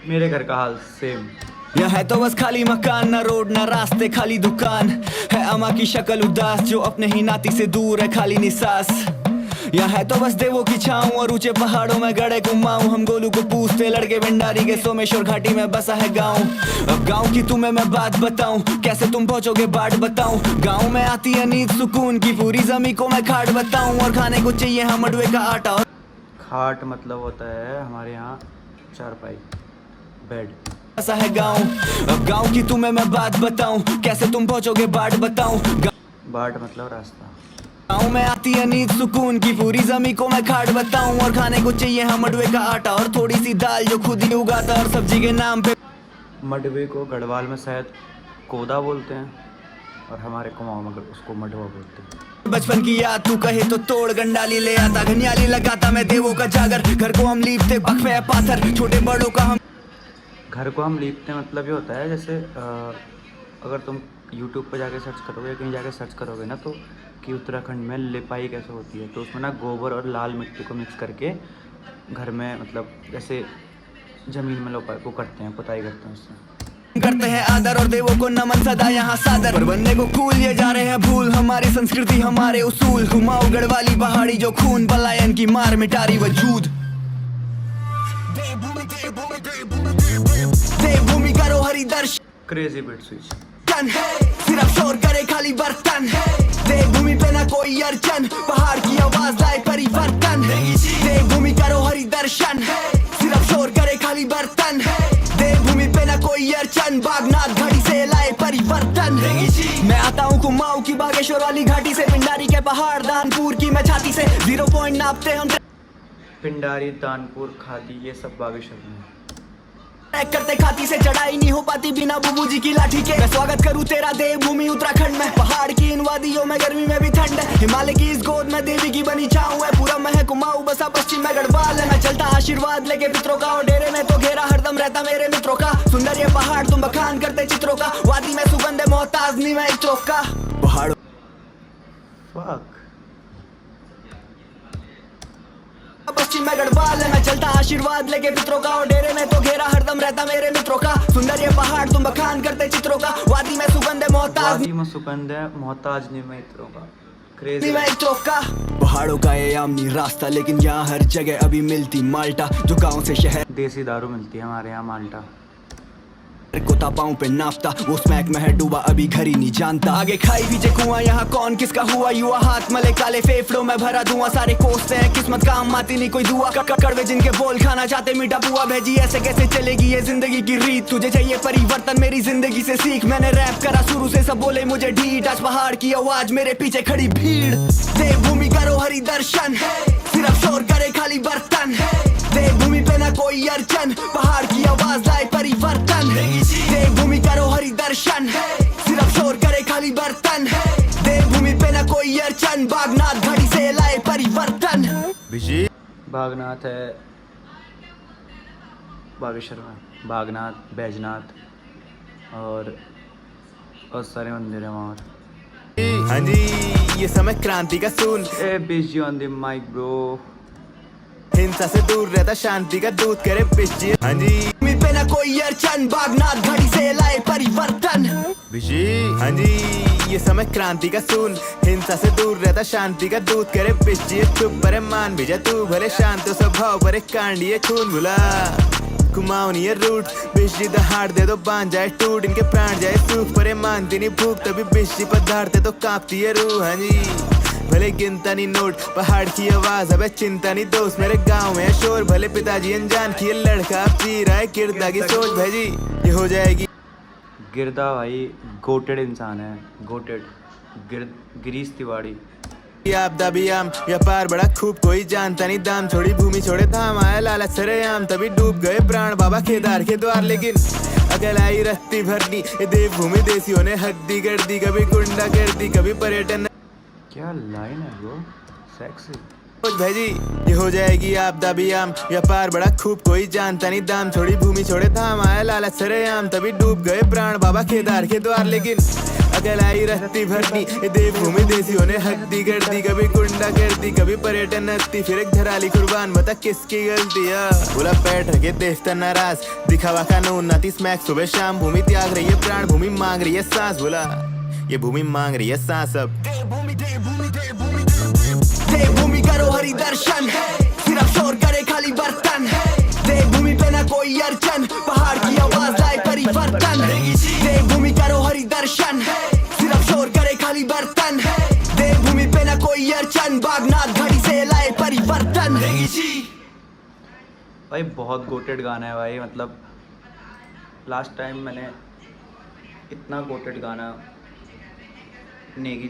मेरे घर का हाल सेम। यहाँ है तो बस खाली मकान, ना रोड ना रास्ते खाली दुकान है। अम्मा की शक्ल उदास जो अपने ही नाती से दूर है खाली निसास। यहाँ है तो बस देवों की छाँव और ऊंचे पहाड़ों में गड़े कुमाऊं। हम गोलू को पूछते लड़के भंडारी के सोमेश्वर घाटी में बसा है गाँव। अब गाँव की तुम्हें मैं बात बताऊं, कैसे तुम पहुंचोगे बाट बताऊं। गाँव में आती है नींद सुकून की, पूरी जमी को मैं खाट बताऊं। और खाने को चाहिए हम मडवे का आटा। और खाट मतलब होता है हमारे यहाँ चारपाई, बेड। बसा है गाँव। अब गाँव की तुम्हें मैं बात बताऊं, कैसे तुम पहुंचोगे बाट बताऊं। बाट मतलब रास्ता। गाँव में आती है नींद सुकून की, पूरी जमी को मैं खाट बताऊं। और खाने को चाहिए हम मडवे का आटा और थोड़ी सी दाल जो खुद ही उगाता, और सब्जी के नाम पे मडवे को गढ़वाल में शायद कोदा बोलते हैं और हमारे कुमाऊं में उसको मडवा बोलते हैं। बचपन की याद तू कहे तो तोड़ गंडाली ले आता, घनियाली लगाता मैं देवों का जागर। घर को हम लीपते बख्फे पाथर, छोटे बड़ों का हम घर को हम लीपते मतलब ये होता है जैसे अगर तुम यूट्यूब पर जाके सर्च करोगे या कहीं जाके सर्च करोगे ना तो कि उत्तराखंड में लिपाई कैसे होती है, तो उसमें ना गोबर और लाल मिट्टी को मिक्स करके घर में मतलब जैसे ज़मीन में लोग वो करते हैं, पुताई करते हैं उससे। करते हैं आदर और देवों को नमन सदा यहाँ सादर। पर बनने को कूल ये जा रहे हैं भूल, हमारी संस्कृति हमारे उसूल। कुमाऊं गढ़वाली पहाड़ी जो खून पलायन की मार मिटारी वजूद। देवभूमि करो हरि दर्शन, क्रेजी बिट स्विच। सिर्फ शोर करे खाली बर्तन। देवभूमि पे ना कोई अर्चन, पहाड़ की आवाज लाए परिवर्तन। देवभूमि करो हरि दर्शन, सिर्फ शोर करे खाली बर्तन। देवभूमि पे ना कोई अर्चन, बागनाथ घाटी से लाए परिवर्तन। मैं आता हूँ कुमाऊं की बागेश्वर वाली घाटी से, पिंडारी के पहाड़ दानपुर की मैं छाती से। 0 पॉइंट नापते हम पिंडारी, दानपुर, खादी, ये सब बागेश्वर में करते खाती से। चढ़ाई नहीं हो पाती बिना बुबू जी की लाठी के। मैं स्वागत करूँ तेरा देवभूमि उत्तराखंड में, पहाड़ की इन वादियों में गर्मी में भी ठंड है। हिमालय की इस गोद में देवी की बनी छाऊं है। पूरा मैं कुमाऊं बसा पश्चिम में गढ़वाल है। मैं चलता आशीर्वाद लेके पितरों का, और डेरे में तो घेरा हरदम रहता मेरे मित्रों का। सुंदर ये पहाड़ तुम बखान करते चित्रों का, वादी में सुगंध है मोहताज नहीं मैं एक चौक का। पहाड़ पश्चिम में गढ़वाल है। मैं चलता आशीर्वाद लेके पितरों का, और डेरे में तो घेरा हरदम रहता मेरे मित्रों का। सुंदर ये पहाड़ तुम बखान करते चित्रों का, वादी में सुगंध है मोहताज नहीं मैं इत्रों का। क्रेजी मैं एक का। पहाड़ों का ये आमनी रास्ता, लेकिन यहाँ हर जगह अभी मिलती माल्टा। जो गाँव से शहर देसी दारू मिलती है हमारे यहाँ, माल्टा को तापाओं पे नापता, वो स्मैक में है डूबा अभी घर ही नहीं जानता। आगे खाई पीछे कुआं, यहाँ कौन किसका हुआ युवा। हाथ मले काले फेफड़ों में भरा धुआं, सारे कोसते हैं किस्मत काम आती नहीं कोई दुआ। कड़वे जिनके बोल खाना चाहते मीठा पुआ भेजी, ऐसे कैसे चलेगी ये जिंदगी की रीत। तुझे चाहिए परिवर्तन मेरी जिंदगी से सीख, मैंने रैप करा शुरू से सब बोले मुझे ढीठ। आज पहाड़ की आवाज मेरे पीछे खड़ी भीड़। देवभूमि करो हरि दर्शन, सिर्फ शोर करे खाली बर्तन। देवभूमि पे ना कोई अर्चन, पहाड़ की आवाज लाए परिवर्तन। देवभूमि करो हरि दर्शन, सिर्फ शोर करे खाली बर्तन। देवभूमि पे ना कोई अर्चन, बागनाथ घाटी से लाए परिवर्तन। बागनाथ है बागेश्वर में, बागनाथ, बैजनाथ और बहुत सारे मंदिर है वहाँ। हाँ जी, ये समय क्रांति का सून। ए busy on the mic bro. हिंसा से दूर रहता शांति का दूत करे बिजी। हाँ जी, पे ना कोई अर्चन, बागनाथ घाटी से लाए परिवर्तन। हाँ जी, ये समय क्रांति का सून। हिंसा से दूर रहता शांति का दूत करे बिजी। चुप परे मान भेजा तू भले शांत स्वभाव परे कांडिये खून भुला। कुमाऊं ये रूट बिजली दहाड़ दे दो बांध जाए टूट, इनके प्राण जाए सूख परे मानती नहीं भूख, तभी बिजली पर धारते तो कांपती है रूह। हाँ जी, भले गिनता नहीं नोट, पहाड़ की आवाज अबे चिंता नहीं दोस्त। मेरे गांव में शोर भले पिताजी अनजान की, लड़का पी रहा है किरदा की सोच भाई ये हो जाएगी। गिरदा भाई गोटेड इंसान है, गोटेड गिरीश तिवारी। आपदा भी आम व्यापार बड़ा खूब, कोई जानता नहीं दाम। छोड़ी भूमि छोड़े धाम, आया लालच सरेआम, तभी डूब गए प्राण बाबा केदार के द्वार। लेकिन अगल आई रत्ती भरनी, ये देवभूमि देसियों ने हद्दी कर दी। कभी गुंडा कर दी, कभी पर्यटन। क्या लाइन है वो, सेक्सी भाई ये हो जाएगी आपदा भी आम व्यापार बड़ा खूब, कोई जानता नहीं दाम। छोड़ी भूमि छोड़े धाम, आया लालच सरेआम, तभी डूब गए प्राण बाबा केदार के द्वार। लेकिन पागल आई रहती भरती, ये देवभूमि देसियों ने हद्दी कर दी, कभी गुंडा कर दी कभी पर्यटन हत्ती, फिर एक धराली कुर्बान बता किसकी गलती है। बोला बैठ रखे देवता नाराज, दिखावा कानून नाती स्मैक सुबह शाम, भूमि त्याग रही है प्राण, भूमि मांग रही है सांस, बोला ये भूमि मांग रही है सांस अब। देवभूमि करो हरि दर्शन, सिर्फ शोर करे खाली बर्तन, देवभूमि पे ना कोई अर्चन, पहाड़ की आवाज लाए परिवर्तन। देवभूमि करो हरि दर्शन, सिर्फ शोर करे खाली बर्तन, देवभूमि पे ना कोई अर्चन, बागनाथ घड़ी से लाए परिवर्तन। भाई बहुत गोटेड गाना है भाई, मतलब लास्ट टाइम मैंने इतना गोटेड गाना नेगी